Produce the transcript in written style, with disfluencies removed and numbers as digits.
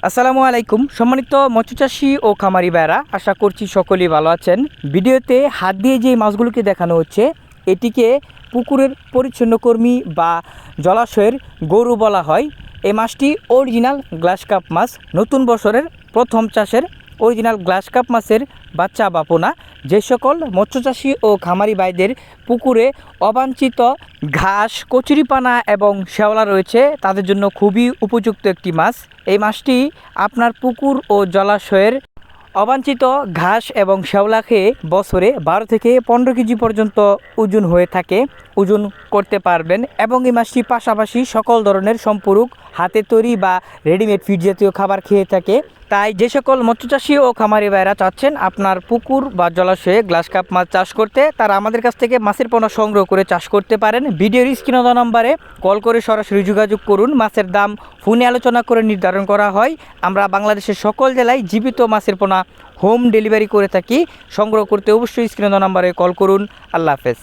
আসসালামু আলাইকুম সম্মানিত মৎস্যচাষী ও খামারি ভাইরা, আশা করছি সকলেই ভালো আছেন। ভিডিওতে হাত দিয়ে যে মাছগুলোকে দেখানো হচ্ছে এটিকে পুকুরের পরিচ্ছন্ন কর্মী বা জলাশয়ের গরু বলা হয়। এই মাছটি অরিজিনাল গ্লাস কাপ মাছ, নতুন বছরের প্রথম চাষের অরিজিনাল গ্লাস কাপ মাছের বাচ্চা বা পোনা। যে সকল মৎস্যচাষী ও খামারি ভাইদের পুকুরে অবাঞ্ছিত ঘাস, কচুরিপানা এবং শ্যাওলা রয়েছে তাদের জন্য খুবই উপযুক্ত একটি মাছ। এই মাছটি আপনার পুকুর ও জলাশয়ের অবাঞ্ছিত ঘাস এবং শ্যাওলা খেয়ে বছরে 12 থেকে 15 কেজি পর্যন্ত ওজন হয়ে থাকে, ওজন করতে পারবেন। এবং এই মাছটি পাশাপাশি সকল ধরনের সম্পূরক হাতে তৈরি বা রেডিমেড ফিড জাতীয় খাবার খেয়ে থাকে। তাই যে সকল মৎস্যচাষী ও খামারি ভাইরা চাচ্ছেন আপনার পুকুর বা জলাশয়ে গ্লাস কাপ মাছ চাষ করতে, তারা আমাদের কাছ থেকে মাছের পোনা সংগ্রহ করে চাষ করতে পারেন। ভিডিওর স্ক্রিনে দেওয়া নম্বরে কল করে সরাসরি যোগাযোগ করুন। মাছের দাম ফোনে আলোচনা করে নির্ধারণ করা হয়। আমরা বাংলাদেশের সকল জেলায় জীবিত মাছের পোনা হোম ডেলিভারি করে থাকি। সংগ্রহ করতে অবশ্যই স্ক্রিনে দেওয়া নম্বরে কল করুন। আল্লাহ হাফেজ।